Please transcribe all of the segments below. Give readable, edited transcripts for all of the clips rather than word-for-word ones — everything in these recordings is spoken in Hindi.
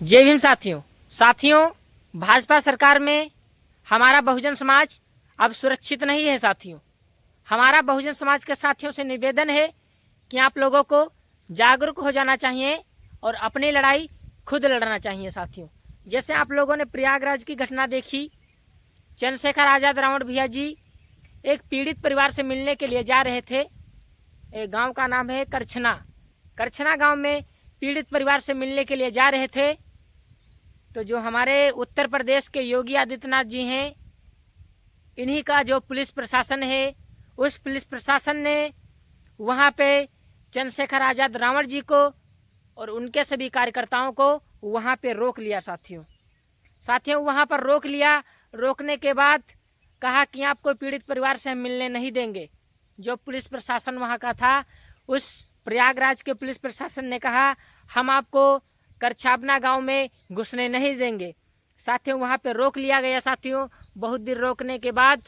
जय भीम साथियों, भाजपा सरकार में हमारा बहुजन समाज अब सुरक्षित नहीं है। साथियों, हमारा बहुजन समाज के साथियों से निवेदन है कि आप लोगों को जागरूक हो जाना चाहिए और अपनी लड़ाई खुद लड़ना चाहिए। साथियों, जैसे आप लोगों ने प्रयागराज की घटना देखी, चंद्रशेखर आज़ाद रावण भैया जी एक पीड़ित परिवार से मिलने के लिए जा रहे थे। एक गांव का नाम है करछना गांव में पीड़ित परिवार से मिलने के लिए जा रहे थे। तो जो हमारे उत्तर प्रदेश के योगी आदित्यनाथ जी हैं, इन्हीं का जो पुलिस प्रशासन है, उस पुलिस प्रशासन ने वहाँ पे चंद्रशेखर आज़ाद रावण जी को और उनके सभी कार्यकर्ताओं को वहाँ पे रोक लिया। साथियों वहाँ पर रोक लिया। रोकने के बाद कहा कि आपको पीड़ित परिवार से हम मिलने नहीं देंगे। जो पुलिस प्रशासन वहाँ का था, उस प्रयागराज के पुलिस प्रशासन ने कहा हम आपको करछाबना गांव में घुसने नहीं देंगे। साथियों वहाँ पे रोक लिया गया। साथियों बहुत देर रोकने के बाद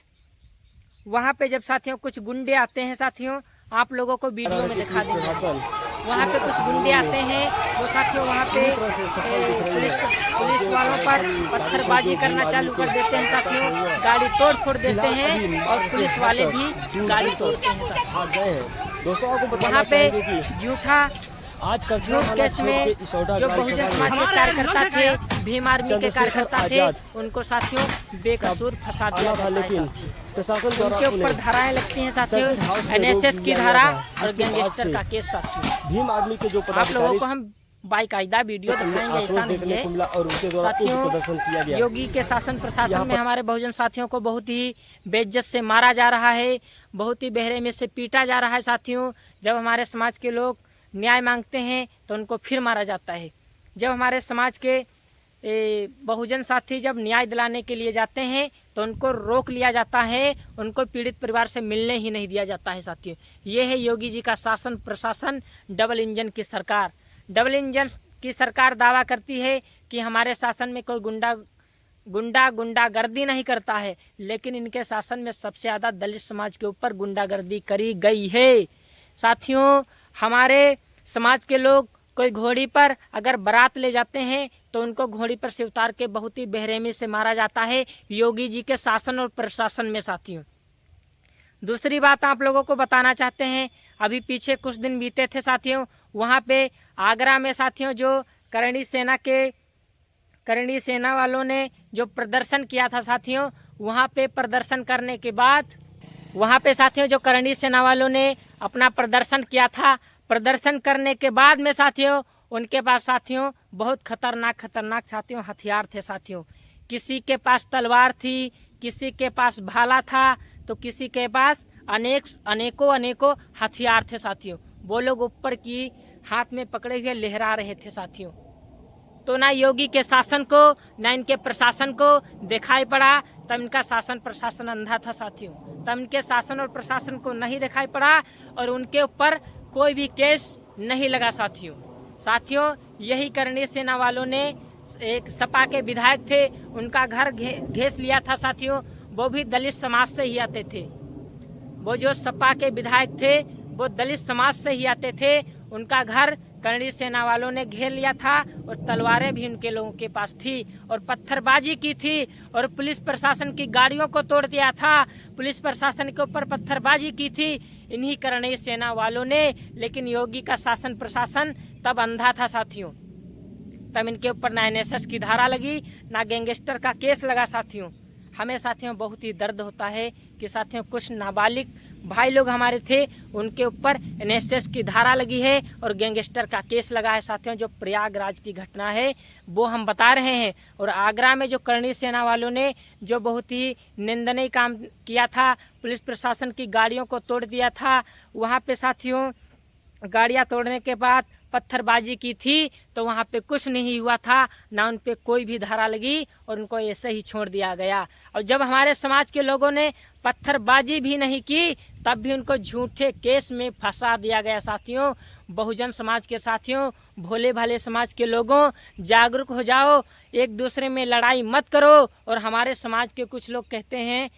वहाँ पे जब साथियों कुछ गुंडे आते हैं, साथियों आप लोगों को वीडियो में दिखा देंगे। वहाँ पे कुछ गुंडे आते हैं, वो साथियों वहाँ पे पुलिस वालों पर पत्थरबाजी करना चालू कर देते हैं। साथियों गाड़ी तोड़ फोड़ देते हैं और पुलिस वाले भी गाड़ी तोड़ते हैं। साथियों वहाँ पे झूठ केस में जो बहुजन समाज के कार्यकर्ता थे, भीम आर्मी के कार्यकर्ता थे, उनको साथियों बेकसूर फंसा दिया जाता है। उनके ऊपर धाराएं लगती हैं साथियों, एनएसएस की धारा और गैंगस्टर का केस। साथियों भीम आर्मी के जो आप लोगों को हम बाकायदा वीडियो दिखाएंगे, ऐसा नहीं है। साथियों योगी के शासन प्रशासन में हमारे बहुजन साथियों को बहुत ही बेइज्जत से मारा जा रहा है, बहुत ही बहरे में से पीटा जा रहा है। साथियों जब हमारे समाज के लोग न्याय मांगते हैं तो उनको फिर मारा जाता है। जब हमारे समाज के बहुजन साथी जब न्याय दिलाने के लिए जाते हैं तो उनको रोक लिया जाता है, उनको पीड़ित परिवार से मिलने ही नहीं दिया जाता है। साथियों ये है योगी जी का शासन प्रशासन, डबल इंजन की सरकार। डबल इंजन की सरकार दावा करती है कि हमारे शासन में कोई गुंडागर्दी नहीं करता है, लेकिन इनके शासन में सबसे ज़्यादा दलित समाज के ऊपर गुंडागर्दी करी गई है। साथियों हमारे समाज के लोग कोई घोड़ी पर अगर बारात ले जाते हैं तो उनको घोड़ी पर से उतार के बहुत ही बेरहमी से मारा जाता है योगी जी के शासन और प्रशासन में। साथियों दूसरी बात आप लोगों को बताना चाहते हैं, अभी पीछे कुछ दिन बीते थे साथियों, वहाँ पे आगरा में साथियों जो करणी सेना वालों ने जो प्रदर्शन किया था, साथियों वहाँ पे प्रदर्शन करने के बाद वहाँ पे साथियों जो करणी सेना वालों ने अपना प्रदर्शन किया था, प्रदर्शन करने के बाद में साथियों उनके पास साथियों बहुत खतरनाक साथियों हथियार थे। साथियों किसी के पास तलवार थी, किसी के पास भाला था, तो किसी के पास अनेकों हथियार थे। साथियों वो लोग ऊपर की हाथ में पकड़े हुए लहरा रहे थे। साथियों तो ना योगी के शासन को ना इनके प्रशासन को दिखाई पड़ा, तब इनका शासन प्रशासन अंधा था। साथियों तब इनके शासन और प्रशासन को नहीं दिखाई पड़ा और उनके ऊपर कोई भी केस नहीं लगा। साथियों यही करणी सेना वालों ने एक सपा के विधायक थे, उनका घर घेस लिया था। साथियों वो भी दलित समाज से ही आते थे। वो जो सपा के विधायक थे वो दलित समाज से ही आते थे, उनका घर करणी सेना वालों ने घेर लिया था और तलवारें भी उनके लोगों के पास थी और पत्थरबाजी की थी और पुलिस प्रशासन की गाड़ियों को तोड़ दिया था, पुलिस प्रशासन के ऊपर पत्थरबाजी की थी इन्हीं करणी सेना वालों ने। लेकिन योगी का शासन प्रशासन तब अंधा था। साथियों तब इनके ऊपर ना एनएसएस की धारा लगी, ना गैंगस्टर का केस लगा। साथियों हमें साथियों बहुत ही दर्द होता है कि साथियों कुछ नाबालिग भाई लोग हमारे थे, उनके ऊपर एनएसएस की धारा लगी है और गैंगस्टर का केस लगा है। साथियों जो प्रयागराज की घटना है वो हम बता रहे हैं। और आगरा में जो करणी सेना वालों ने जो बहुत ही निंदनीय काम किया था, पुलिस प्रशासन की गाड़ियों को तोड़ दिया था, वहाँ पे साथियों गाड़ियाँ तोड़ने के बाद पत्थरबाजी की थी, तो वहाँ पे कुछ नहीं हुआ था, ना उन पे कोई भी धारा लगी और उनको ऐसे ही छोड़ दिया गया। और जब हमारे समाज के लोगों ने पत्थरबाजी भी नहीं की तब भी उनको झूठे केस में फंसा दिया गया। साथियों बहुजन समाज के साथियों, भोले भाले समाज के लोगों, जागरूक हो जाओ, एक दूसरे में लड़ाई मत करो। और हमारे समाज के कुछ लोग कहते हैं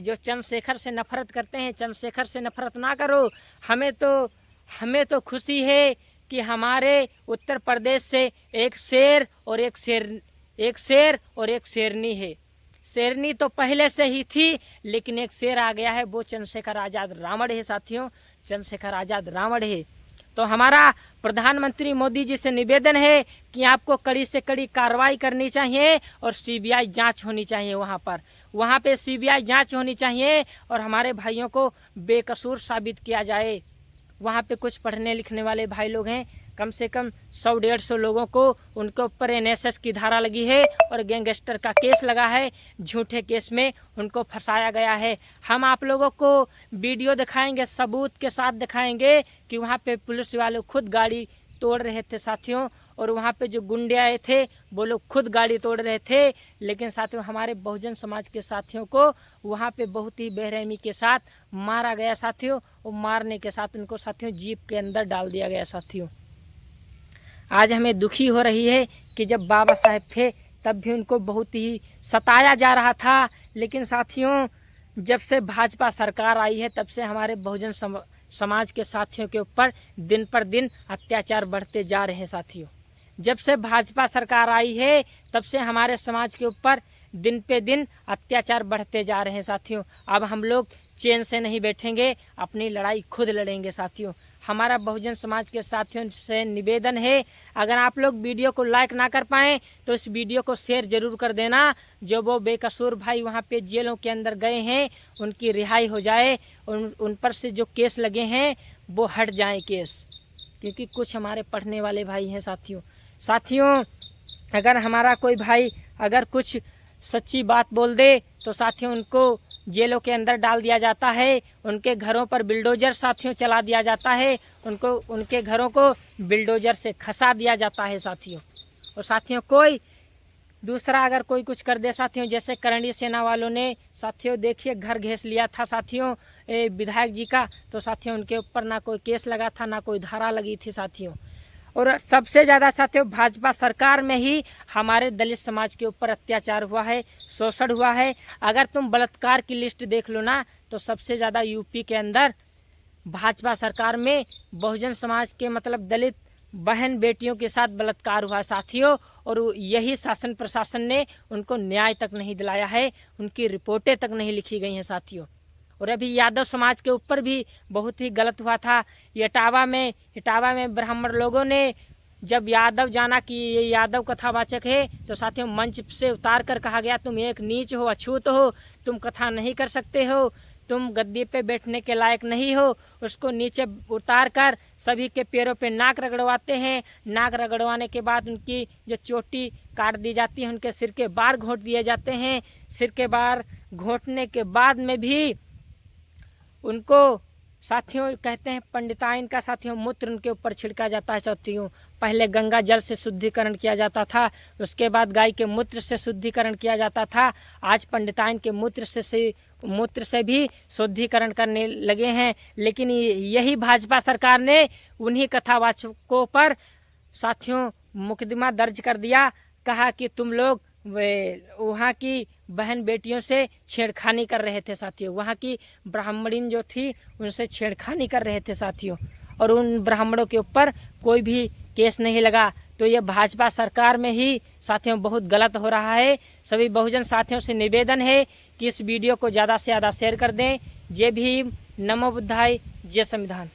जो चंद्रशेखर से नफरत करते हैं, चंद्रशेखर से नफरत ना करो, हमें तो खुशी है कि हमारे उत्तर प्रदेश से एक शेर और एक शेरनी है। शेरनी तो पहले से ही थी, लेकिन एक शेर आ गया है, वो चंद्रशेखर आज़ाद रावण है साथियों, चंद्रशेखर आज़ाद रावण है। तो हमारा प्रधानमंत्री मोदी जी से निवेदन है कि आपको कड़ी से कड़ी कार्रवाई करनी चाहिए और सीबीआई जांच होनी चाहिए। वहाँ पे सीबीआई जांच होनी चाहिए और हमारे भाइयों को बेकसूर साबित किया जाए। वहाँ पे कुछ पढ़ने लिखने वाले भाई लोग हैं, कम से कम 100-150 लोगों को उनके ऊपर एनएसएस की धारा लगी है और गैंगस्टर का केस लगा है। झूठे केस में उनको फंसाया गया है। हम आप लोगों को वीडियो दिखाएंगे, सबूत के साथ दिखाएंगे कि वहाँ पे पुलिस वाले खुद गाड़ी तोड़ रहे थे साथियों, और वहाँ पे जो गुंडे आए थे वो लोग खुद गाड़ी तोड़ रहे थे। लेकिन साथियों हमारे बहुजन समाज के साथियों को वहाँ पे बहुत ही बेरहमी के साथ मारा गया साथियों, और मारने के साथ उनको साथियों जीप के अंदर डाल दिया गया साथियों। आज हमें दुखी हो रही है कि जब बाबा साहेब थे तब भी उनको बहुत ही सताया जा रहा था, लेकिन साथियों जब से भाजपा सरकार आई है तब से हमारे बहुजन समाज के साथियों के ऊपर दिन पर दिन अत्याचार बढ़ते जा रहे हैं साथियों। जब से भाजपा सरकार आई है तब से हमारे समाज के ऊपर दिन पे दिन अत्याचार बढ़ते जा रहे हैं साथियों। अब हम लोग चैन से नहीं बैठेंगे, अपनी लड़ाई खुद लड़ेंगे साथियों। हमारा बहुजन समाज के साथियों से निवेदन है, अगर आप लोग वीडियो को लाइक ना कर पाएँ तो इस वीडियो को शेयर ज़रूर कर देना। जो वो बेकसूर भाई वहाँ पे जेलों के अंदर गए हैं उनकी रिहाई हो जाए, उन पर से जो केस लगे हैं वो हट जाएं केस, क्योंकि कुछ हमारे पढ़ने वाले भाई हैं साथियों। अगर हमारा कोई भाई अगर कुछ सच्ची बात बोल दे तो साथियों उनको जेलों के अंदर डाल दिया जाता है, उनके घरों पर बिल्डोजर साथियों चला दिया जाता है, उनके घरों को बिल्डोजर से खसा दिया जाता है साथियों। और साथियों कोई दूसरा अगर कोई कुछ कर दे साथियों, जैसे करणी सेना वालों ने साथियों देखिए घर घेस लिया था साथियों विधायक जी का, तो साथियों उनके ऊपर ना कोई केस लगा था ना कोई धारा लगी थी साथियों। और सबसे ज़्यादा साथियों भाजपा सरकार में ही हमारे दलित समाज के ऊपर अत्याचार हुआ है, शोषण हुआ है। अगर तुम बलात्कार की लिस्ट देख लो ना तो सबसे ज़्यादा यूपी के अंदर भाजपा सरकार में बहुजन समाज के मतलब दलित बहन बेटियों के साथ बलात्कार हुआ साथियों, और यही शासन प्रशासन ने उनको न्याय तक नहीं दिलाया है, उनकी रिपोर्टें तक नहीं लिखी गई हैं साथियों। और अभी यादव समाज के ऊपर भी बहुत ही गलत हुआ था। इटावा में ब्राह्मण लोगों ने जब यादव जाना कि ये यादव कथावाचक है तो साथियों मंच से उतार कर कहा गया तुम एक नीच हो, अछूत हो, तुम कथा नहीं कर सकते हो, तुम गद्दी पे बैठने के लायक नहीं हो। उसको नीचे उतार कर सभी के पैरों पे नाक रगड़वाते हैं। नाक रगड़वाने के बाद उनकी जो चोटी काट दी जाती है, उनके सिर के बार घोंट दिए जाते हैं। सिर के बार घोंटने के बाद में भी उनको साथियों कहते हैं पंडिताइन का साथियों मूत्र उनके ऊपर छिड़का जाता है साथियों। पहले गंगा जल से शुद्धिकरण किया जाता था, उसके बाद गाय के मूत्र से शुद्धिकरण किया जाता था। आज पंडिताइन के मूत्र से भी शुद्धिकरण करने लगे हैं। लेकिन यही भाजपा सरकार ने उन्हीं कथावाचकों पर साथियों मुकदमा दर्ज कर दिया, कहा कि तुम लोग वहाँ की बहन बेटियों से छेड़खानी कर रहे थे साथियों, वहाँ की ब्राह्मणीन जो थी उनसे छेड़खानी कर रहे थे साथियों, और उन ब्राह्मणों के ऊपर कोई भी केस नहीं लगा। तो ये भाजपा सरकार में ही साथियों बहुत गलत हो रहा है। सभी बहुजन साथियों से निवेदन है कि इस वीडियो को ज़्यादा से ज़्यादा शेयर कर दें। जय भीम, नमो बुद्धाय, जय संविधान।